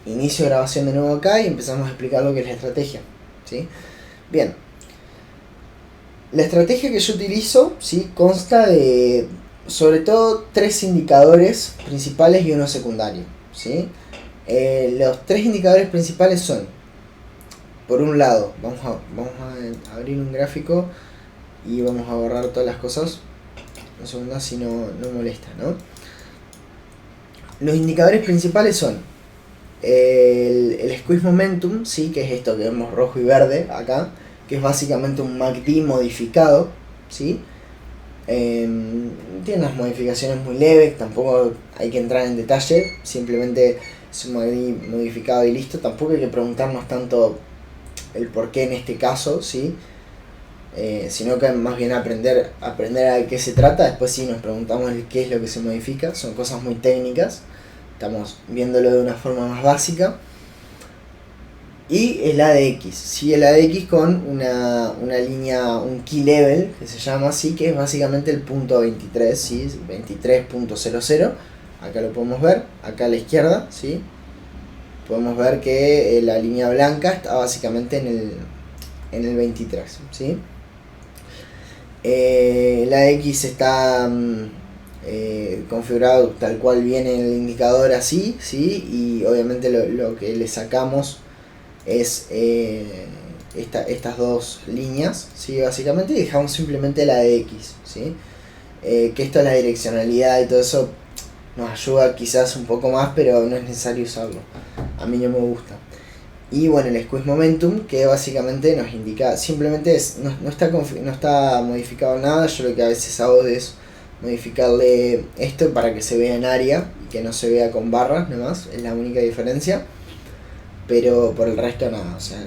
inicio grabación de nuevo acá y empezamos a explicar lo que es la estrategia, ¿sí? Bien, la estrategia que yo utilizo, ¿sí? Consta de sobre todo 3 indicadores principales y uno secundario, ¿sí? Los 3 indicadores principales son, por un lado, vamos a abrir un gráfico y vamos a borrar todas las cosas, un segundo, así no molesta, ¿no? Los indicadores principales son el squeeze momentum, ¿sí? Que es esto que vemos rojo y verde acá, que es básicamente un MACD modificado, ¿sí? Tiene unas modificaciones muy leves, tampoco hay que entrar en detalle, simplemente es un MACD modificado y listo. Tampoco hay que preguntarnos tanto el por qué en este caso, ¿sí? Sino que más bien aprender a qué se trata. Después sí nos preguntamos el qué es lo que se modifica, son cosas muy técnicas, estamos viéndolo de una forma más básica. Y el ADX, ¿sí? El ADX con una línea, un key level, que se llama así, que es básicamente el punto 23, ¿sí? 23.00, acá lo podemos ver, acá a la izquierda, ¿sí? Podemos ver que la línea blanca está básicamente en el 23, ¿sí? El ADX está configurado tal cual viene el indicador así, ¿sí? Y obviamente lo que le sacamos es estas dos líneas, ¿sí? Básicamente, y dejamos simplemente la de X, ¿sí? Que esto es la direccionalidad y todo eso nos ayuda quizás un poco más, pero no es necesario usarlo, a mí no me gusta. Y bueno, el squeeze momentum, que básicamente nos indica, simplemente no está modificado nada. Yo lo que a veces hago es modificarle esto para que se vea en área y que no se vea con barras nomás, es la única diferencia. Pero por el resto nada, o sea,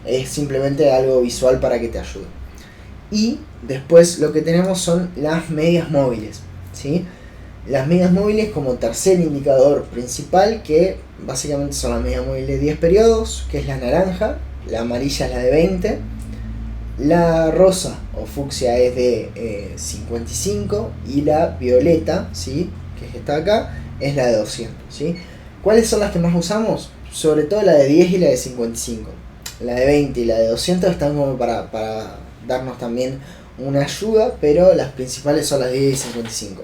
es simplemente algo visual para que te ayude. Y después lo que tenemos son las medias móviles, ¿sí? Las medias móviles como tercer indicador principal, que básicamente son las medias móviles de 10 periodos, que es la naranja, la amarilla es la de 20, la rosa o fucsia es de 55 y la violeta, ¿sí? Que es esta acá, es la de 200, ¿sí? ¿Cuáles son las que más usamos? Sobre todo la de 10 y la de 55. La de 20 y la de 200 están como para darnos también una ayuda, pero las principales son las 10 y 55.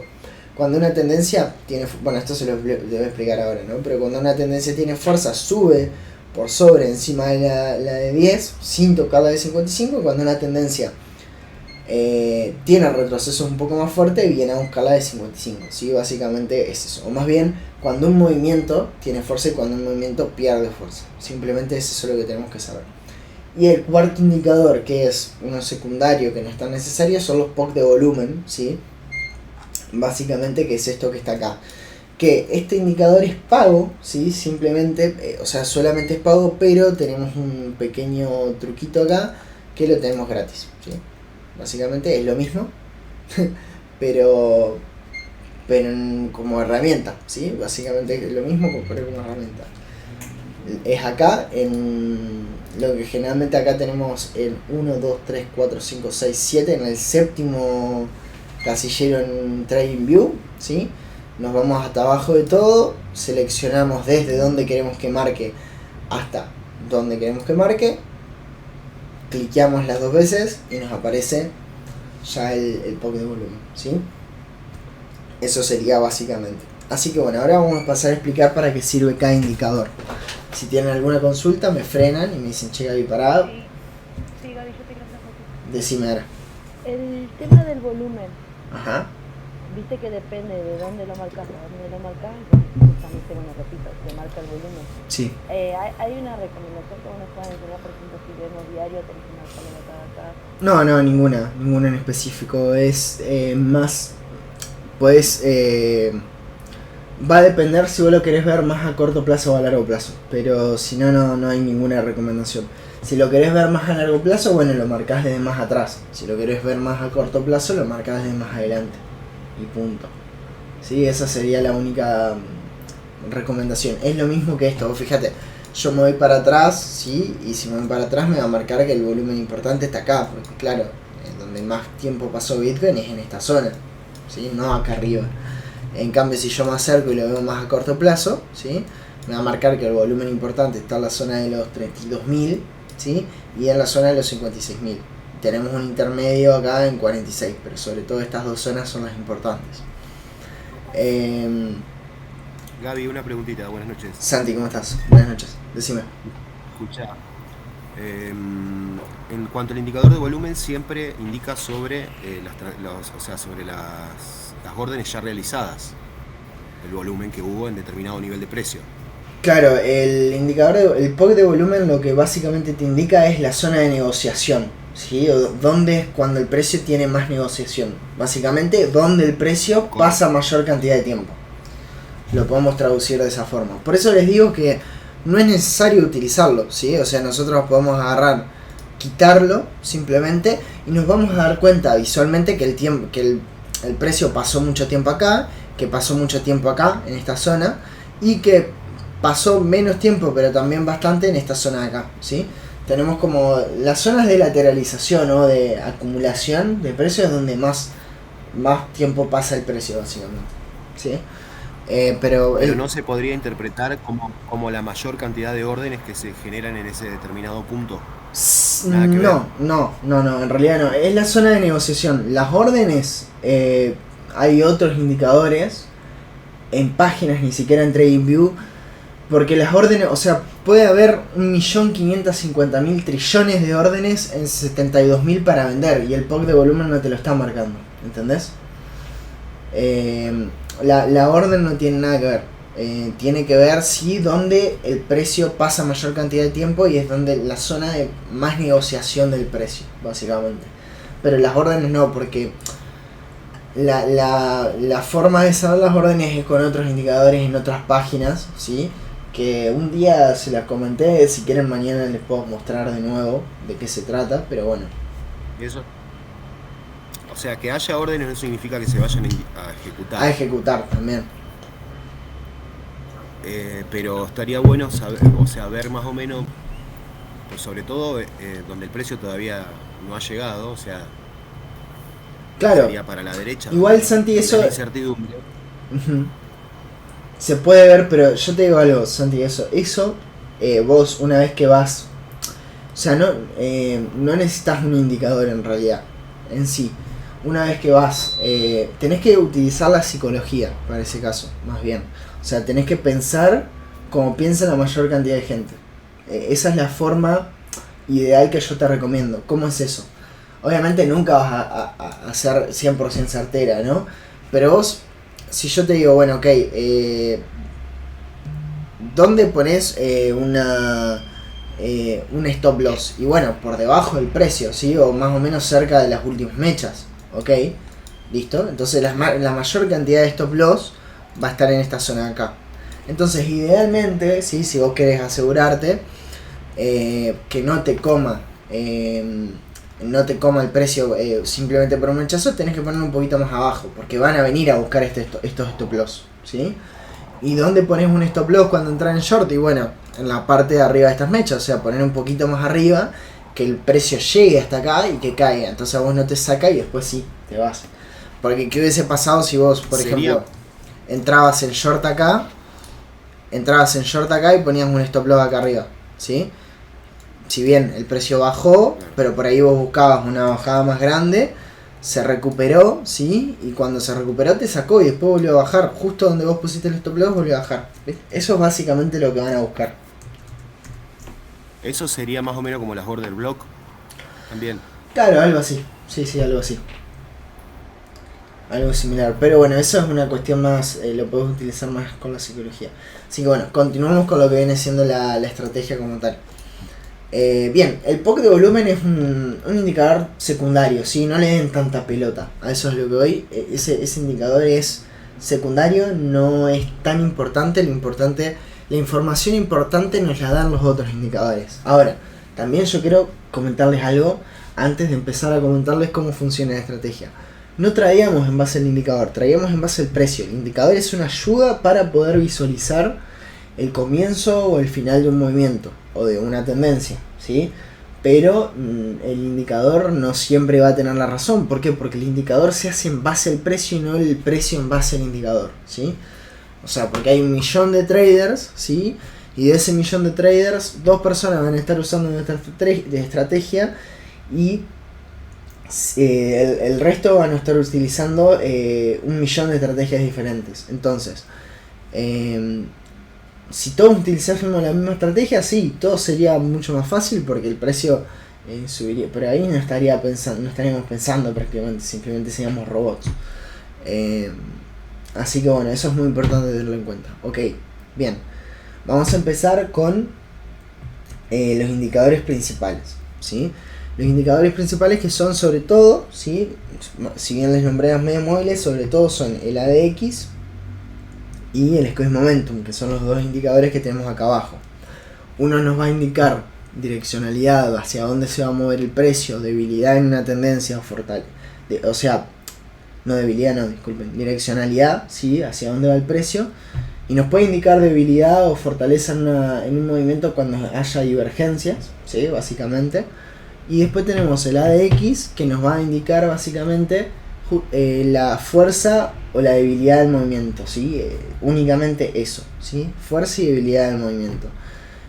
Cuando una tendencia tiene, bueno, esto se lo voy a explicar ahora, ¿no? Pero cuando una tendencia tiene fuerza, sube por sobre encima de la de 10 sin tocar la de 55. Cuando una tendencia tiene retrocesos un poco más fuerte, viene a buscar la de 55, ¿sí? Básicamente es eso. O más bien, cuando un movimiento tiene fuerza y cuando un movimiento pierde fuerza. Simplemente es eso lo que tenemos que saber. Y el cuarto indicador, que es uno secundario que no es tan necesario, son los POC de volumen, ¿sí? Básicamente, que es esto que está acá. Que este indicador es pago, ¿sí? Simplemente, o sea, solamente es pago, pero tenemos un pequeño truquito acá que lo tenemos gratis, ¿sí? Básicamente es lo mismo, pero como herramienta, ¿sí? Básicamente es lo mismo, pero como herramienta. Es acá, en lo que generalmente acá tenemos el 1, 2, 3, 4, 5, 6, 7, en el séptimo casillero en TradingView, ¿sí? Nos vamos hasta abajo de todo, seleccionamos desde donde queremos que marque hasta donde queremos que marque, cliqueamos las dos veces y nos aparece ya el POC de volumen, ¿sí? Eso sería básicamente. Así que bueno, ahora vamos a pasar a explicar para qué sirve cada indicador. Si tienen alguna consulta, me frenan y me dicen, che, Gaby, parado. Sí, Gaby, yo te quiero hacer foto. Decime ahora. El tema del volumen. Ajá. Viste que depende de dónde lo marcas, a dónde lo marcas, justamente, bueno, repito, te marca el volumen. Sí. Hay una recomendación que uno pueda enseñar, por ejemplo, si vemos diario, tenés que marcarlo acá. No, ninguna en específico. Es más, pues va a depender si vos lo querés ver más a corto plazo o a largo plazo. Pero si no, no hay ninguna recomendación. Si lo querés ver más a largo plazo, bueno, lo marcás desde más atrás. Si lo querés ver más a corto plazo, lo marcás desde más adelante. Y punto. Sí, esa sería la única recomendación. Es lo mismo que esto, fíjate, yo me voy para atrás, ¿sí? Y si me voy para atrás me va a marcar que el volumen importante está acá, porque claro, donde más tiempo pasó Bitcoin es en esta zona, ¿sí? No acá arriba. En cambio, si yo me acerco y lo veo más a corto plazo, ¿sí? me va a marcar que el volumen importante está en la zona de los 32.000, ¿sí? Y en la zona de los 56.000. Tenemos un intermedio acá en 46, pero sobre todo estas dos zonas son las importantes. Gaby, una preguntita, buenas noches. Santi, ¿cómo estás? Buenas noches, decime. Escucha, en cuanto al indicador de volumen, siempre indica sobre, o sea, sobre las órdenes ya realizadas, el volumen que hubo en determinado nivel de precio. Claro, el indicador, el POC de volumen lo que básicamente te indica es la zona de negociación, ¿sí? O dónde es cuando el precio tiene más negociación. Básicamente, donde el precio pasa mayor cantidad de tiempo. Lo podemos traducir de esa forma. Por eso les digo que no es necesario utilizarlo, ¿sí? O sea, nosotros podemos agarrar, quitarlo simplemente y nos vamos a dar cuenta visualmente que el precio pasó mucho tiempo acá, que pasó mucho tiempo acá, en esta zona, y que pasó menos tiempo, pero también bastante en esta zona de acá, ¿sí? Tenemos como las zonas de lateralización o de acumulación de precios donde más tiempo pasa el precio, básicamente, ¿sí? Pero no se podría interpretar como la mayor cantidad de órdenes que se generan en ese determinado punto. Nada que ver. No, en realidad no. Es la zona de negociación. Las órdenes, hay otros indicadores en páginas, ni siquiera en TradingView, porque las órdenes, o sea, puede haber 1.550.000 trillones de órdenes en 72.000 para vender y el POC de volumen no te lo está marcando, ¿entendés? La orden no tiene nada que ver. Tiene que ver sí donde el precio pasa mayor cantidad de tiempo y es donde la zona de más negociación del precio, básicamente. Pero las órdenes no, porque la forma de saber las órdenes es con otros indicadores en otras páginas, ¿sí? Que un día se las comenté, si quieren mañana les puedo mostrar de nuevo de qué se trata, pero bueno. Eso. O sea, que haya órdenes no significa que se vayan a ejecutar. A ejecutar también. Pero estaría bueno saber, o sea, ver más o menos, pues sobre todo donde el precio todavía no ha llegado, o sea, claro, sería para la derecha. Igual Santi, eso incertidumbre. Se puede ver, pero yo te digo algo, Santi, eso vos una vez que vas, o sea, no necesitas un indicador en realidad, en sí. Una vez que vas, tenés que utilizar la psicología para ese caso, más bien. O sea, tenés que pensar como piensa la mayor cantidad de gente. Esa es la forma ideal que yo te recomiendo. ¿Cómo es eso? Obviamente nunca vas a ser 100% certera, ¿no? Pero vos, si yo te digo, bueno, ok, ¿dónde pones un stop loss? Y bueno, por debajo del precio, ¿sí? O más o menos cerca de las últimas mechas, ¿ok? ¿Listo? Entonces la mayor cantidad de stop loss va a estar en esta zona de acá. Entonces idealmente, ¿sí? Si vos querés asegurarte que no te coma el precio simplemente por un rechazo, tenés que ponerlo un poquito más abajo, porque van a venir a buscar estos stop loss, ¿sí? ¿Y dónde pones un stop loss cuando entras en short? Y bueno, en la parte de arriba de estas mechas, o sea, poner un poquito más arriba, que el precio llegue hasta acá y que caiga, entonces a vos no te saca y después sí, te vas. Porque ¿qué hubiese pasado si vos, por ejemplo, entrabas en short acá y ponías un stop loss acá arriba, ¿sí? Si bien el precio bajó, pero por ahí vos buscabas una bajada más grande, se recuperó, ¿sí? Y cuando se recuperó te sacó y después volvió a bajar. Justo donde vos pusiste el stop loss volvió a bajar. ¿Ves? Eso es básicamente lo que van a buscar. Eso sería más o menos como las order block también. Claro, algo así. Sí, algo así. Algo similar. Pero bueno, eso es una cuestión más, lo podemos utilizar más con la psicología. Así que bueno, continuamos con lo que viene siendo la estrategia como tal. Bien, el POC de volumen es un indicador secundario, ¿sí? No le den tanta pelota, a eso es lo que voy. Ese indicador es secundario, no es tan importante. La información importante nos la dan los otros indicadores. Ahora, también yo quiero comentarles algo antes de empezar a comentarles cómo funciona la estrategia. No traíamos en base al indicador, traíamos en base al precio. El indicador es una ayuda para poder visualizar el comienzo o el final de un movimiento o de una tendencia, ¿sí? Pero el indicador no siempre va a tener la razón. ¿Por qué? Porque el indicador se hace en base al precio y no el precio en base al indicador, ¿sí? O sea, porque hay 1.000.000 de traders, ¿sí? Y de ese 1.000.000 de traders, 2 personas van a estar usando nuestra estrategia y el resto van a estar utilizando 1.000.000 de estrategias diferentes. Entonces, si todos utilizásemos la misma estrategia, sí, todo sería mucho más fácil porque el precio subiría. Pero ahí no estaríamos pensando prácticamente, simplemente seríamos robots. Así que bueno, eso es muy importante tenerlo en cuenta. Ok, bien. Vamos a empezar con los indicadores principales, ¿sí? Los indicadores principales que son sobre todo, ¿sí? Si bien les nombré las medias móviles, sobre todo son el ADX y el Squeeze Momentum, que son los dos indicadores que tenemos acá abajo. Uno nos va a indicar direccionalidad, hacia dónde se va a mover el precio, debilidad en una tendencia o fortaleza. Direccionalidad, ¿sí? Hacia dónde va el precio. Y nos puede indicar debilidad o fortaleza en un movimiento cuando haya divergencias, ¿sí? Básicamente. Y después tenemos el ADX, que nos va a indicar básicamente la fuerza o la debilidad del movimiento, ¿sí? Únicamente eso, ¿sí? Fuerza y debilidad del movimiento.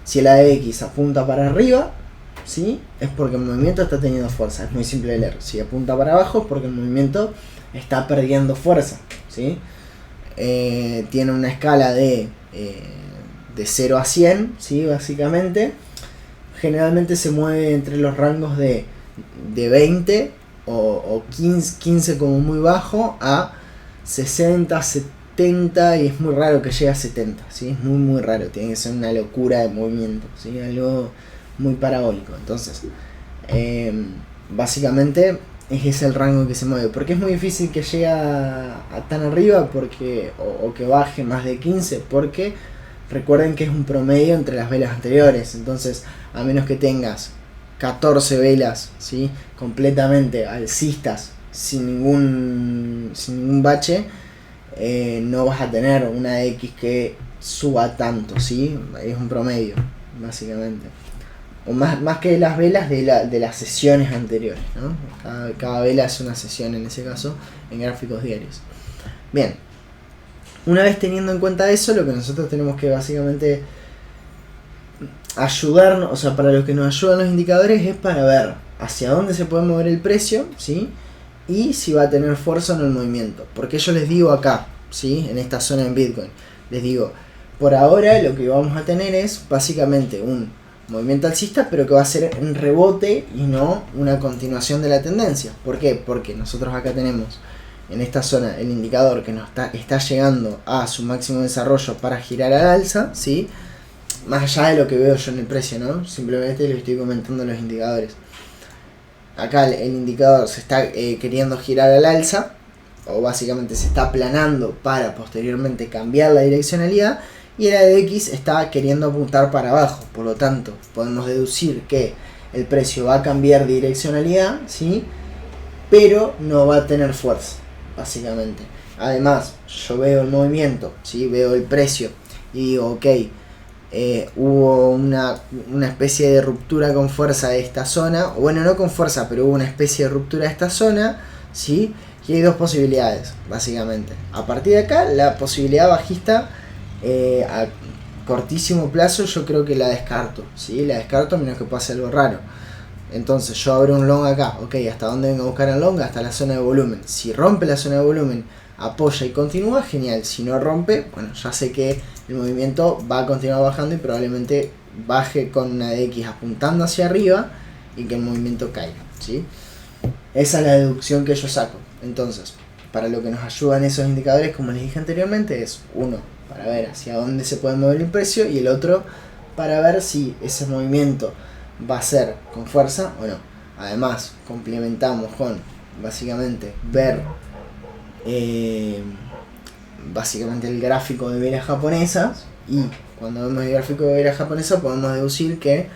Si el ADX apunta para arriba, ¿sí? Es porque el movimiento está teniendo fuerza, es muy simple de leer. Si apunta para abajo es porque el movimiento está perdiendo fuerza, ¿sí? Tiene una escala de 0 a 100, ¿sí? Básicamente. Generalmente se mueve entre los rangos de 20 o 15 como muy bajo a 60, 70 y es muy raro que llegue a 70, ¿sí? Es muy raro, tiene que ser una locura de movimiento, ¿sí? Algo muy parabólico. Entonces, básicamente ese es el rango que se mueve. Porque es muy difícil que llegue a tan arriba porque o que baje más de 15, porque recuerden que es un promedio entre las velas anteriores. Entonces, a menos que tengas 14 velas, ¿sí? Completamente alcistas, sin ningún bache, no vas a tener una X que suba tanto, ¿sí? Es un promedio, básicamente. O más que las velas de las sesiones anteriores, ¿no? Cada vela es una sesión en ese caso, en gráficos diarios. Bien, una vez teniendo en cuenta eso, lo que nosotros tenemos que básicamente ayudarnos, o sea, para lo que nos ayudan los indicadores es para ver hacia dónde se puede mover el precio, ¿sí? Y si va a tener fuerza en el movimiento. Porque yo les digo acá, ¿sí? En esta zona en Bitcoin, les digo, por ahora lo que vamos a tener es básicamente un movimiento alcista, pero que va a ser en rebote y no una continuación de la tendencia. ¿Por qué? Porque nosotros acá tenemos en esta zona el indicador que nos está llegando a su máximo desarrollo para girar al alza, ¿sí? Más allá de lo que veo yo en el precio, ¿no? Simplemente les estoy comentando los indicadores. Acá el indicador se está queriendo girar al alza, o básicamente se está aplanando para posteriormente cambiar la direccionalidad, y el ADX está queriendo apuntar para abajo. Por lo tanto, podemos deducir que el precio va a cambiar direccionalidad, ¿sí? Pero no va a tener fuerza, básicamente. Además, yo veo el movimiento, ¿sí? Veo el precio y digo, ok, hubo una especie de ruptura con fuerza de esta zona. Bueno, no con fuerza, pero hubo una especie de ruptura de esta zona, ¿sí? Y hay dos posibilidades, básicamente. A partir de acá, la posibilidad bajista a cortísimo plazo yo creo que la descarto, ¿sí? La descarto a menos que pase algo raro. Entonces yo abro un long acá, ok, ¿hasta dónde vengo a buscar el long? Hasta la zona de volumen. Si rompe la zona de volumen, apoya y continúa, genial. Si no rompe, bueno, ya sé que el movimiento va a continuar bajando y probablemente baje con una DX apuntando hacia arriba y que el movimiento caiga, ¿sí? Esa es la deducción que yo saco. Entonces, para lo que nos ayudan esos indicadores, como les dije anteriormente, es uno, para ver hacia dónde se puede mover el precio, y el otro, para ver si ese movimiento va a ser con fuerza o no. Además, complementamos con, básicamente, ver básicamente el gráfico de velas japonesas, y cuando vemos el gráfico de velas japonesas podemos deducir que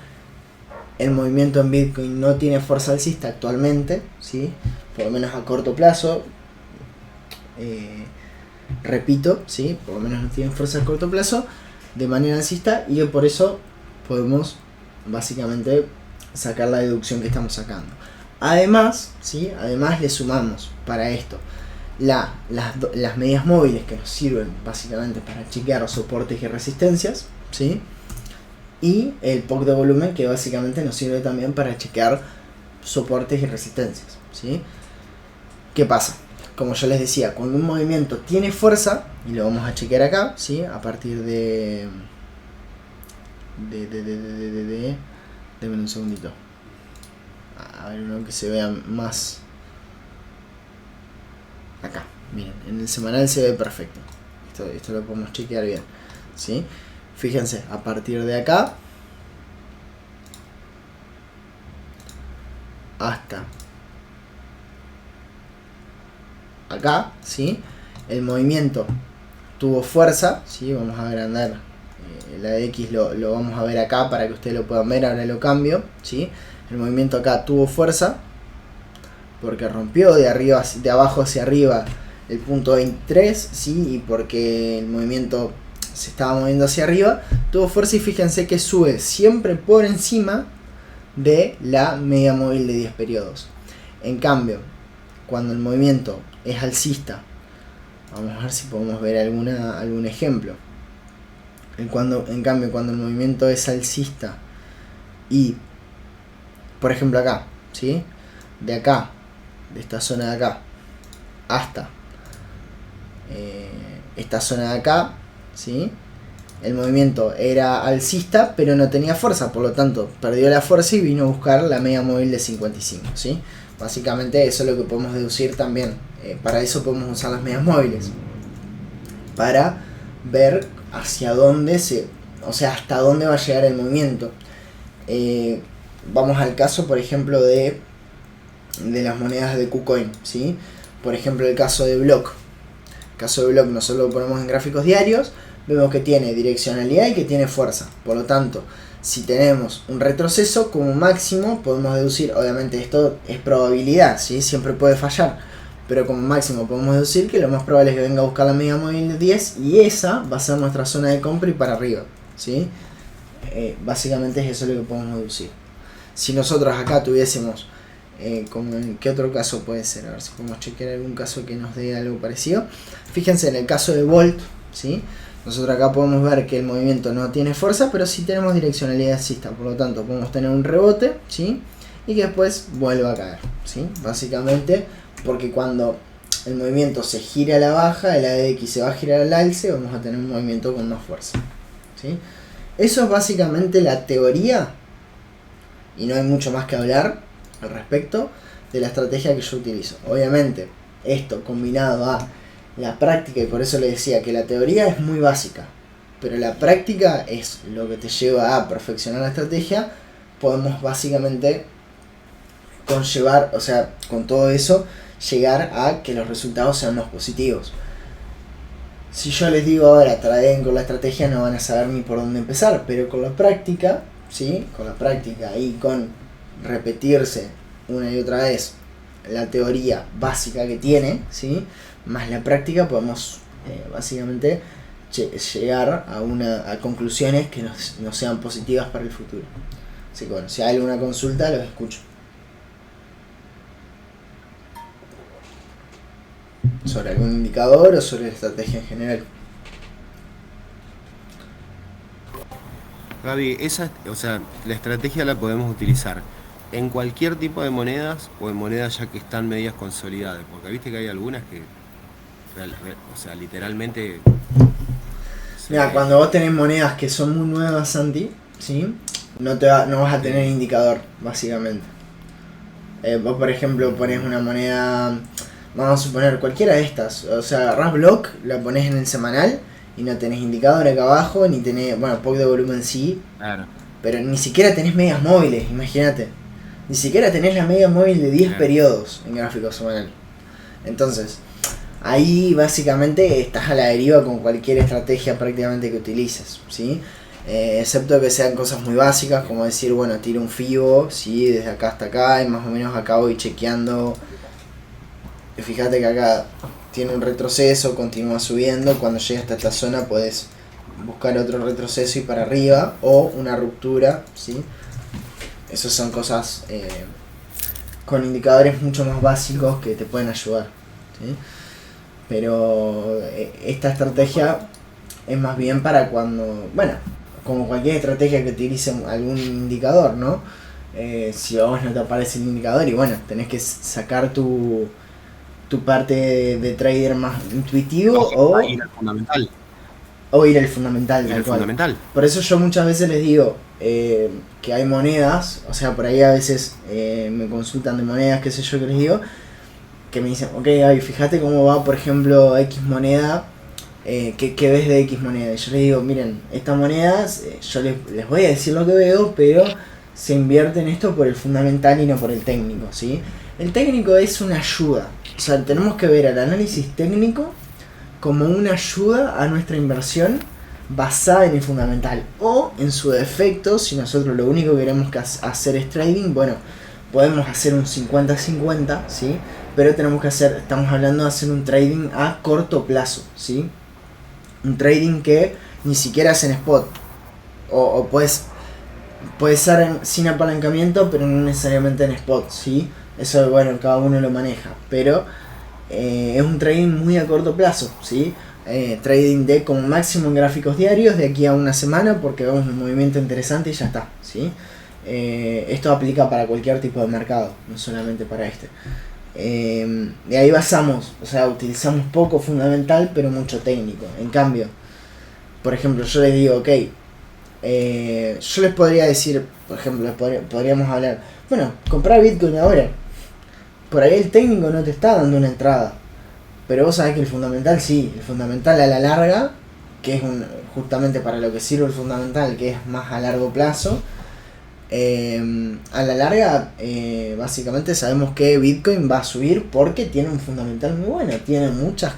el movimiento en Bitcoin no tiene fuerza alcista actualmente, ¿sí? Por lo menos a corto plazo, repito, ¿sí? Por lo menos no tiene fuerza a corto plazo de manera alcista, y por eso podemos básicamente sacar la deducción que estamos sacando. Además, ¿sí? Además le sumamos para esto las medias móviles que nos sirven básicamente para chequear soportes y resistencias, ¿sí? Y el POC de volumen, que básicamente nos sirve también para chequear soportes y resistencias, ¿sí? ¿Qué pasa? Como yo les decía, cuando un movimiento tiene fuerza, y lo vamos a chequear acá, ¿sí? A partir de Deme un segundito. A ver, uno que se vea más. Acá, miren, en el semanal se ve perfecto. Esto lo podemos chequear bien, ¿sí? Fíjense, a partir de acá hasta acá, ¿sí? El movimiento tuvo fuerza, ¿sí? Vamos a agrandar la X, lo vamos a ver acá para que ustedes lo puedan ver. Ahora lo cambio, ¿sí? El movimiento acá tuvo fuerza porque rompió de abajo hacia arriba el punto 23, ¿sí? Y porque el movimiento se estaba moviendo hacia arriba, tuvo fuerza, y fíjense que sube siempre por encima de la media móvil de 10 periodos. En cambio, cuando el movimiento es alcista, vamos a ver si podemos ver algún ejemplo. En cambio, cuando el movimiento es alcista y, por ejemplo acá, ¿sí? De acá, de esta zona de acá, hasta esta zona de acá, ¿sí? El movimiento era alcista, pero no tenía fuerza, por lo tanto perdió la fuerza y vino a buscar la media móvil de 55, ¿sí? Básicamente eso es lo que podemos deducir también. Para eso podemos usar las medias móviles, para ver hacia dónde hasta dónde va a llegar el movimiento. Vamos al caso, por ejemplo, de las monedas de KuCoin, ¿sí? Por ejemplo, el caso de Block. El caso de Block nosotros lo ponemos en gráficos diarios, vemos que tiene direccionalidad y que tiene fuerza. Por lo tanto, si tenemos un retroceso, como máximo podemos deducir, obviamente esto es probabilidad, ¿sí? Siempre puede fallar, pero como máximo podemos deducir que lo más probable es que venga a buscar la media móvil de 10, y esa va a ser nuestra zona de compra y para arriba, ¿sí? Básicamente es eso lo que podemos deducir. Si nosotros acá tuviésemos, como en qué otro caso puede ser, a ver si podemos chequear algún caso que nos dé algo parecido. Fíjense en el caso de Volt, ¿sí? Nosotros acá podemos ver que el movimiento no tiene fuerza, pero sí tenemos direccionalidad alcista, por lo tanto podemos tener un rebote, ¿sí? Y que después vuelva a caer, ¿sí? Básicamente porque cuando el movimiento se gira a la baja, el ADX se va a girar al alce, vamos a tener un movimiento con más fuerza, ¿sí? Eso es básicamente la teoría, y no hay mucho más que hablar al respecto de la estrategia que yo utilizo. Obviamente esto combinado a la práctica, y por eso les decía que la teoría es muy básica, pero la práctica es lo que te lleva a perfeccionar la estrategia. Podemos básicamente conllevar, o sea, con todo eso llegar a que los resultados sean los positivos. Si yo les digo ahora traen con la estrategia, no van a saber ni por dónde empezar, pero con la práctica, ¿sí? Con la práctica y con repetirse una y otra vez la teoría básica que tiene, ¿sí? Más la práctica, podemos básicamente llegar a conclusiones que nos sean positivas para el futuro. Así que bueno, si hay alguna consulta, los escucho. Sobre algún indicador o sobre la estrategia en general. Gaby, la estrategia la podemos utilizar en cualquier tipo de monedas o en monedas ya que están medias consolidadas, porque viste que hay algunas que literalmente Mira, cuando vos tenés monedas que son muy nuevas, Santi, ¿sí? No vas a tener indicador, básicamente. Vos, por ejemplo, ponés una moneda, vamos a suponer cualquiera de estas, o sea, agarrás Block, la ponés en el semanal y no tenés indicador acá abajo, ni tenés, bueno, POC de volumen sí, claro, pero ni siquiera tenés medias móviles, imagínate. Ni siquiera tenés la media móvil de 10 periodos en gráfico semanal. Entonces, ahí básicamente estás a la deriva con cualquier estrategia prácticamente que utilices, ¿sí? Excepto que sean cosas muy básicas, como decir, bueno, tiro un FIBO, ¿sí? Desde acá hasta acá, y más o menos acá voy chequeando. Fíjate que acá tiene un retroceso, continúa subiendo, cuando llega hasta esta zona puedes buscar otro retroceso y para arriba, o una ruptura, ¿sí? Esas son cosas con indicadores mucho más básicos que te pueden ayudar, ¿sí? pero esta estrategia es más bien para cuando, bueno, como cualquier estrategia que utilice algún indicador, ¿no? Si a vos no te aparece el indicador y bueno, tenés que sacar tu parte de trader más intuitivo o ir al fundamental. O ir al fundamental, Ir al fundamental. Por eso yo muchas veces les digo que hay monedas, o sea, por ahí a veces me consultan de monedas, qué sé yo, que les digo, que me dicen, ok, ay, fíjate cómo va, por ejemplo, X moneda, ¿qué ves de X moneda? Y yo les digo, miren, estas monedas, yo les voy a decir lo que veo, pero se invierte en esto por el fundamental y no por el técnico, ¿sí? El técnico es una ayuda, o sea, tenemos que ver el análisis técnico como una ayuda a nuestra inversión basada en el fundamental, o en su defecto, si nosotros lo único que queremos hacer es trading, bueno, podemos hacer un 50-50, ¿sí? Pero estamos hablando de hacer un trading a corto plazo, ¿sí? Un trading que ni siquiera es en spot, o puede ser sin apalancamiento, pero no necesariamente en spot, ¿sí? Eso, bueno, cada uno lo maneja, pero es un trading muy a corto plazo, ¿sí? Trading de como máximo en gráficos diarios de aquí a una semana, porque vemos un movimiento interesante y ya está, ¿sí? Esto aplica para cualquier tipo de mercado, no solamente para este. De ahí basamos, o sea, utilizamos poco fundamental pero mucho técnico. En cambio, por ejemplo, yo les digo, ok, yo les podría decir, por ejemplo, podríamos hablar, bueno, comprar Bitcoin ahora. Por ahí el técnico no te está dando una entrada, pero vos sabés que el fundamental sí, el fundamental a la larga, que es justamente para lo que sirve el fundamental, que es más a largo plazo, a la larga básicamente sabemos que Bitcoin va a subir porque tiene un fundamental muy bueno, tiene muchas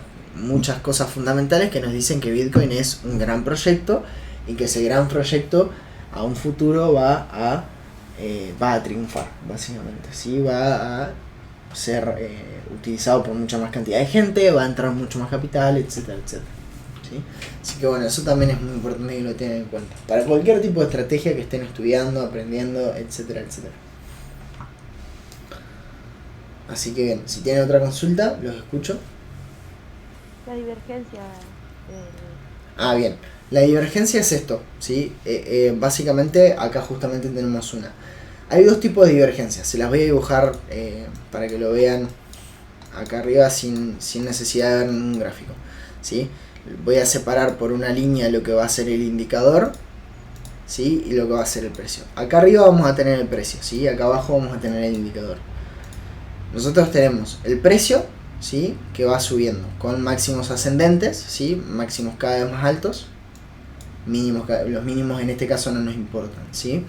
cosas fundamentales que nos dicen que Bitcoin es un gran proyecto y que ese gran proyecto a un futuro va a triunfar, básicamente, ¿sí? Va a ser utilizado por mucha más cantidad de gente, va a entrar mucho más capital, etcétera, etcétera, ¿sí? Así que bueno, eso también es muy importante que lo tengan en cuenta para cualquier tipo de estrategia que estén estudiando, aprendiendo, etcétera, etcétera. Así que bien, si tienen otra consulta, los escucho. La divergencia. Bien, la divergencia es esto, ¿sí? Básicamente acá justamente tenemos una. Hay dos tipos de divergencias, se las voy a dibujar para que lo vean acá arriba sin necesidad de ver ningún gráfico, ¿sí? Voy a separar por una línea lo que va a ser el indicador, ¿sí? Y lo que va a ser el precio. Acá arriba vamos a tener el precio, ¿sí? Acá abajo vamos a tener el indicador. Nosotros tenemos el precio, ¿sí? Que va subiendo con máximos ascendentes, ¿sí? Máximos cada vez más altos, mínimos, los mínimos en este caso no nos importan, ¿sí?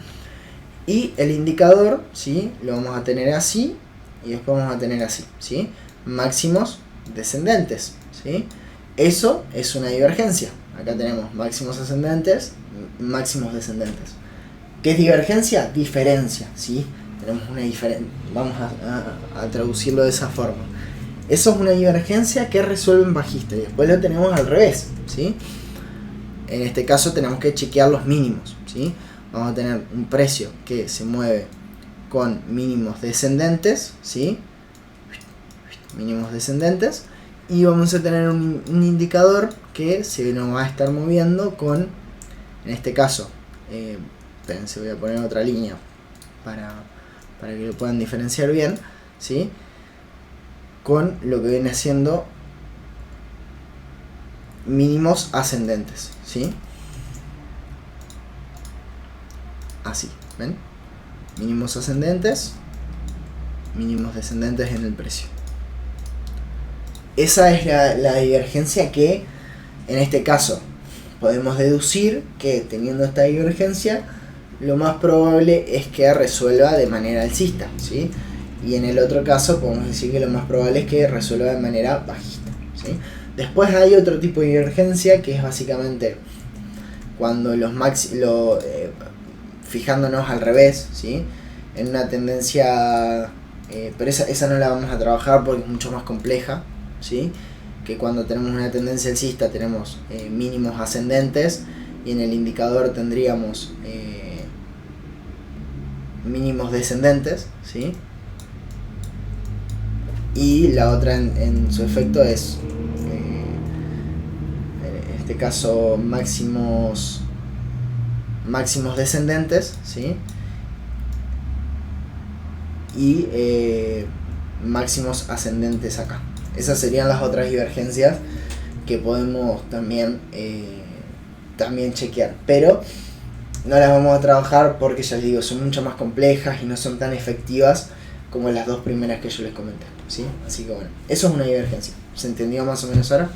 Y el indicador, ¿sí? Lo vamos a tener así y después vamos a tener así, ¿sí? Máximos descendentes, ¿sí? Eso es una divergencia. Acá tenemos máximos ascendentes, máximos descendentes. ¿Qué es divergencia? Diferencia, ¿sí? Tenemos una diferencia. Vamos a traducirlo de esa forma. Eso es una divergencia que resuelve en bajista y después lo tenemos al revés, ¿sí? En este caso tenemos que chequear los mínimos, ¿sí? Vamos a tener un precio que se mueve con mínimos descendentes, ¿sí? Mínimos descendentes. Y vamos a tener un indicador que se nos va a estar moviendo con, en este caso, espérense, voy a poner otra línea para que lo puedan diferenciar bien, ¿sí? Con lo que viene siendo mínimos ascendentes, ¿sí? Así, ¿ven? Mínimos ascendentes, mínimos descendentes en el precio. Esa es la divergencia que, en este caso, podemos deducir que teniendo esta divergencia, lo más probable es que resuelva de manera alcista, ¿sí? Y en el otro caso podemos decir que lo más probable es que resuelva de manera bajista, ¿sí? Después hay otro tipo de divergencia que es básicamente cuando fijándonos al revés, ¿sí? En una tendencia, pero esa no la vamos a trabajar porque es mucho más compleja, ¿sí? Que cuando tenemos una tendencia alcista tenemos mínimos ascendentes y en el indicador tendríamos mínimos descendentes, ¿sí? Y la otra en su efecto es este caso máximos descendentes, ¿sí? Y máximos ascendentes acá. Esas serían las otras divergencias que podemos también chequear, pero no las vamos a trabajar porque ya les digo, son mucho más complejas y no son tan efectivas como las dos primeras que yo les comenté, ¿sí? Así que bueno, eso es una divergencia. ¿Se entendió más o menos ahora?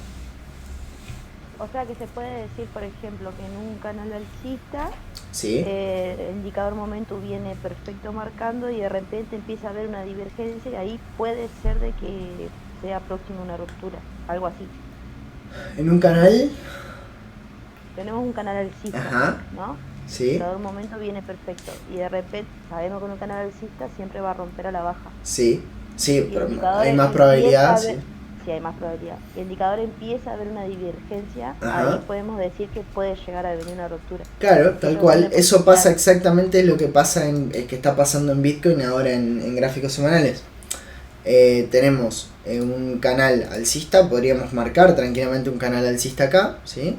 O sea que se puede decir, por ejemplo, que en un canal alcista Sí. el indicador momento viene perfecto marcando y de repente empieza a haber una divergencia y ahí puede ser de que sea próximo a una ruptura, algo así. En un canal, Tenemos un canal alcista, ajá, ¿no? El sí, indicador momento viene perfecto y de repente sabemos que en un canal alcista siempre va a romper a la baja. sí, Y el pero indicador hay más empieza probabilidad, a sí. ver, sí hay más probabilidad. Y el indicador empieza a ver una divergencia, Ajá. ahí podemos decir que puede llegar a venir una ruptura. Claro, tal Eso cual. tiene Eso pasa posibilidad. exactamente lo que pasa que está pasando en Bitcoin ahora en gráficos semanales. Tenemos un canal alcista, podríamos marcar tranquilamente un canal alcista acá, ¿sí?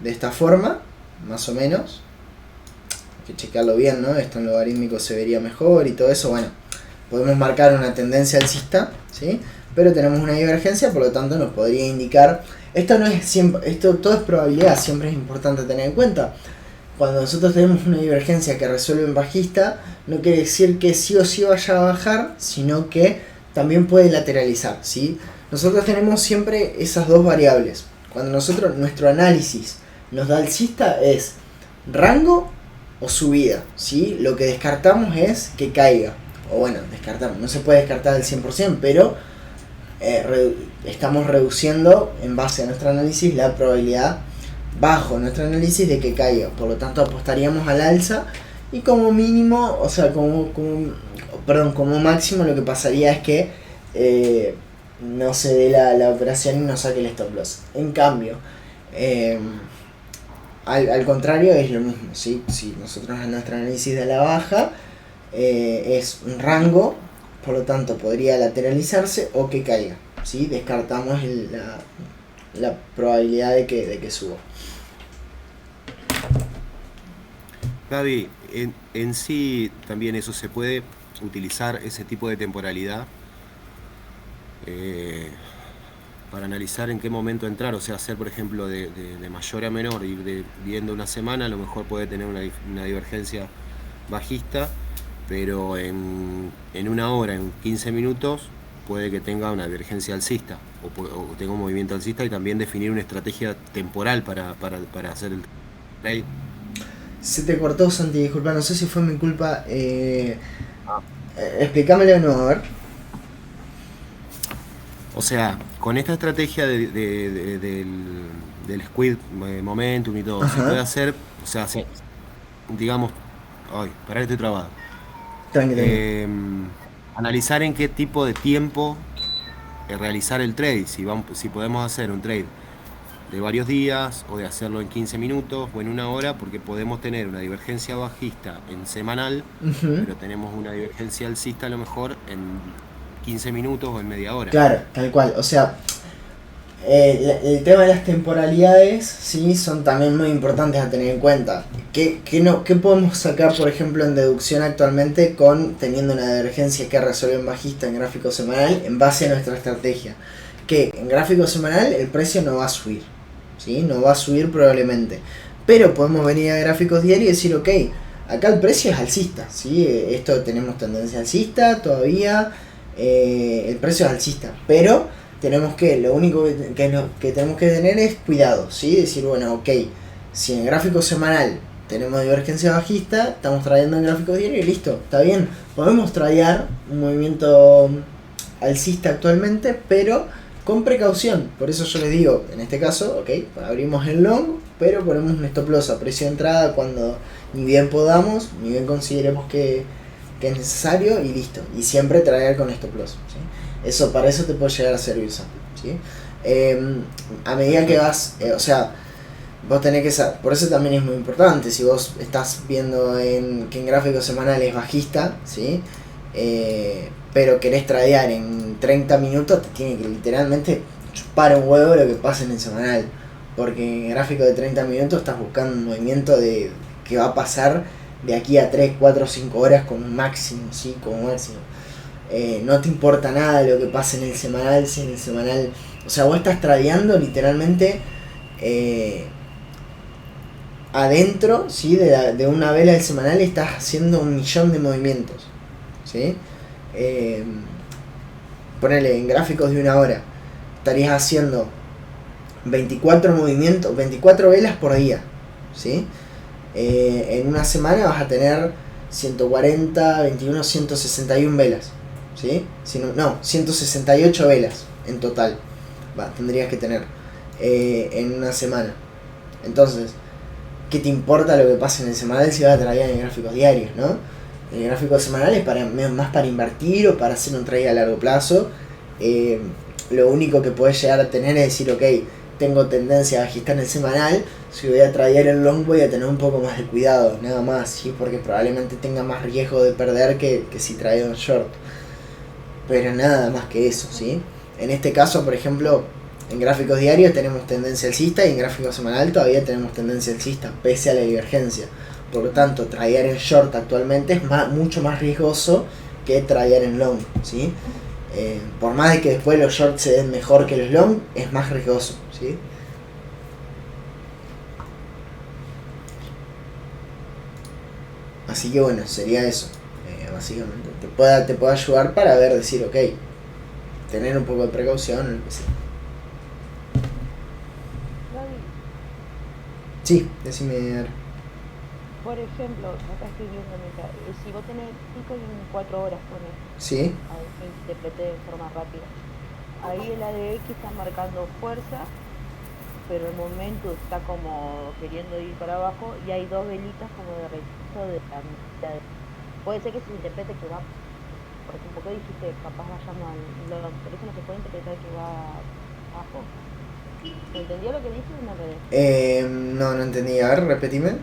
De esta forma, más o menos. Hay que checarlo bien, ¿no? Esto en logarítmico se vería mejor y todo eso. Bueno, podemos marcar una tendencia alcista, ¿sí? Pero tenemos una divergencia, por lo tanto nos podría indicar. Esto no es siempre, esto todo es probabilidad, siempre es importante tener en cuenta. Cuando nosotros tenemos una divergencia que resuelve en bajista, no quiere decir que sí o sí vaya a bajar, sino que también puede lateralizar, ¿sí? Nosotros tenemos siempre esas dos variables. Cuando nuestro análisis nos da alcista es rango o subida, ¿sí? Lo que descartamos es que caiga. O bueno, descartamos, no se puede descartar al 100%, pero estamos reduciendo en base a nuestro análisis la probabilidad bajo nuestro análisis de que caiga. Por lo tanto apostaríamos al alza y como mínimo, o sea, como máximo lo que pasaría es que no se dé la operación y no saque el stop loss. En cambio, al contrario es lo mismo, ¿sí? Si nosotros en nuestro análisis de la baja es un rango, por lo tanto podría lateralizarse o que caiga, ¿sí? Descartamos la probabilidad de que suba. Gaby, en sí también eso se puede utilizar, ese tipo de temporalidad, para analizar en qué momento entrar, o sea, hacer por ejemplo de mayor a menor, ir viendo una semana, a lo mejor puede tener una divergencia bajista, pero en una hora, en 15 minutos, puede que tenga una divergencia alcista o tenga un movimiento alcista, y también definir una estrategia temporal para hacer el trade. Se te cortó, Santi, disculpa, no sé si fue mi culpa. Explícamelo de nuevo, a ver. O sea, con esta estrategia del squid momentum y todo, se Ajá. puede hacer, o sea, digamos, ay, pará que estoy trabado. Tranquilo. Analizar en qué tipo de tiempo realizar el trade, si podemos hacer un trade de varios días o de hacerlo en 15 minutos o en una hora, porque podemos tener una divergencia bajista en semanal, pero tenemos una divergencia alcista a lo mejor en 15 minutos o en media hora. Claro, tal cual. O sea, el tema de las temporalidades, sí, son también muy importantes a tener en cuenta. ¿Qué podemos sacar, por ejemplo, en deducción actualmente teniendo una divergencia que resuelve en bajista en gráfico semanal en base a nuestra estrategia? Que en gráfico semanal el precio no va a subir, ¿sí? No va a subir probablemente. Pero podemos venir a gráficos diarios y decir, ok, acá el precio es alcista, ¿sí? Esto tenemos tendencia alcista todavía, el precio es alcista, pero lo único que tenemos que tener es cuidado, ¿sí? Decir, bueno, ok, si en gráfico semanal tenemos divergencia bajista, estamos trayendo en gráfico diario y listo, está bien. Podemos traer un movimiento alcista actualmente, pero con precaución. Por eso yo les digo, en este caso, ok, abrimos el long, pero ponemos un stop loss a precio de entrada cuando ni bien podamos, ni bien consideremos que es necesario y listo. Y siempre traer con stop loss, ¿sí? Para eso te puede llegar a servir, ¿sí? A medida que vas, o sea, vos tenés que saber, por eso también es muy importante, si vos estás viendo que en gráfico semanal es bajista, ¿sí? Pero querés tradear en 30 minutos, te tiene que literalmente chupar un huevo lo que pasa en el semanal. Porque en gráfico de 30 minutos estás buscando un movimiento de que va a pasar de aquí a 3, 4, 5 horas como máximo, ¿sí? Como máximo. No te importa nada lo que pase en el semanal, si en el semanal... O sea, vos estás tradeando literalmente adentro, ¿sí? de una vela del semanal estás haciendo 1.000.000 de movimientos, ¿sí? Ponele en gráficos de una hora, estarías haciendo 24 movimientos, 24 velas por día, ¿sí? En una semana vas a tener 140, 21, 161 velas, ¿sí? No, 168 velas en total tendrías que tener en una semana. Entonces, ¿qué te importa lo que pase en el semanal si vas a traer en gráficos diarios, ¿no? El gráfico semanal es más para invertir o para hacer un trade a largo plazo. Lo único que puedes llegar a tener es decir, ok, tengo tendencia a bajista en el semanal, si voy a tradear el long voy a tener un poco más de cuidado, nada más, ¿sí? Porque probablemente tenga más riesgo de perder que si tradeo en short. Pero nada más que eso, ¿sí? En este caso, por ejemplo, en gráficos diarios tenemos tendencia alcista y en gráfico semanal todavía tenemos tendencia alcista, pese a la divergencia. Por lo tanto, tradear en short actualmente es mucho más riesgoso que tradear en long, ¿sí? Por más de que después los shorts se den mejor que los long, es más riesgoso, ¿sí? Así que bueno, sería eso, básicamente. Te puede ayudar para ver, decir, ok, tener un poco de precaución o lo que sea. Sí, decime. Por ejemplo, acá estoy viendo, si vos tenés 5 y 4 horas, pones, Sí, ahí me interpreté de forma rápida. Ahí el ADX está marcando fuerza, pero el momento está como queriendo ir para abajo y hay dos velitas como de rechazo de la mitad. Puede ser que se interprete que va, por ejemplo, ¿qué dijiste? Capaz vayamos al long, pero eso no se puede interpretar que va abajo. ¿Entendió lo que dije o no lo dije? no entendí. A ver, repetime.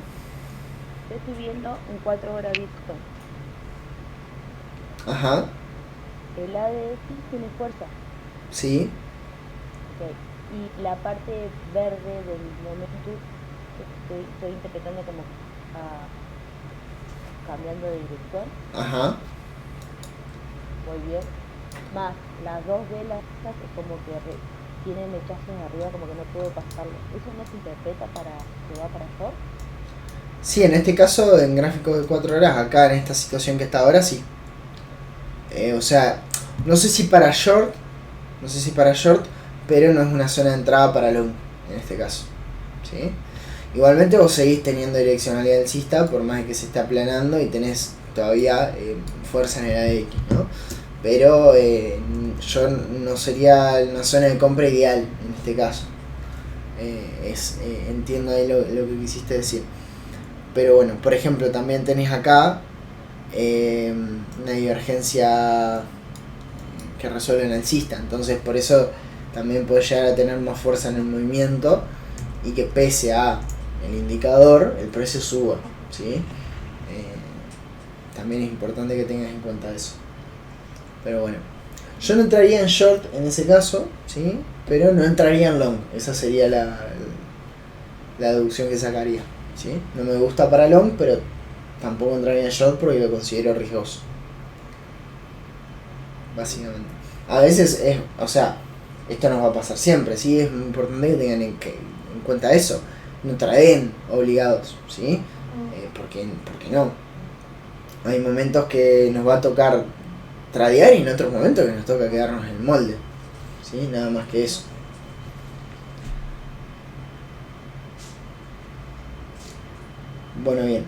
Yo estoy viendo en 4 horas Bitcoin. Ajá, El ADX tiene fuerza. sí. Okay. Y la parte verde del momento estoy interpretando como cambiando de dirección. Ajá. Muy bien. Más las dos velas es como que tienen hechazos arriba, como que no puedo pasarlo. ¿Eso no se interpreta para que va para short? Sí, en este caso, en gráficos de 4 horas, acá en esta situación que está ahora, sí. O sea, no sé si para short, pero no es una zona de entrada para long, en este caso, ¿sí? Igualmente vos seguís teniendo direccionalidad alcista, por más que se esté aplanando y tenés todavía fuerza en el ADX, ¿no? Pero yo no sería una zona de compra ideal en este caso. Entiendo ahí lo que quisiste decir. Pero bueno, por ejemplo, también tenés acá una divergencia que resuelve en alcista. Entonces por eso también puede llegar a tener más fuerza en el movimiento y que pese a el indicador, el precio suba, ¿sí? También es importante que tengas en cuenta eso. Pero bueno, yo no entraría en short en ese caso, ¿sí? Pero no entraría en long. Esa sería la deducción que sacaría, ¿sí? No me gusta para long, pero tampoco entraría en short porque lo considero riesgoso. Básicamente. A veces o sea, esto nos va a pasar siempre, ¿sí? Es muy importante que tengan en cuenta eso. No traen obligados, ¿sí? Porque no. Hay momentos que nos va a tocar tradear y en otros momentos que nos toca quedarnos en el molde, ¿sí? Nada más que eso. Bueno, bien.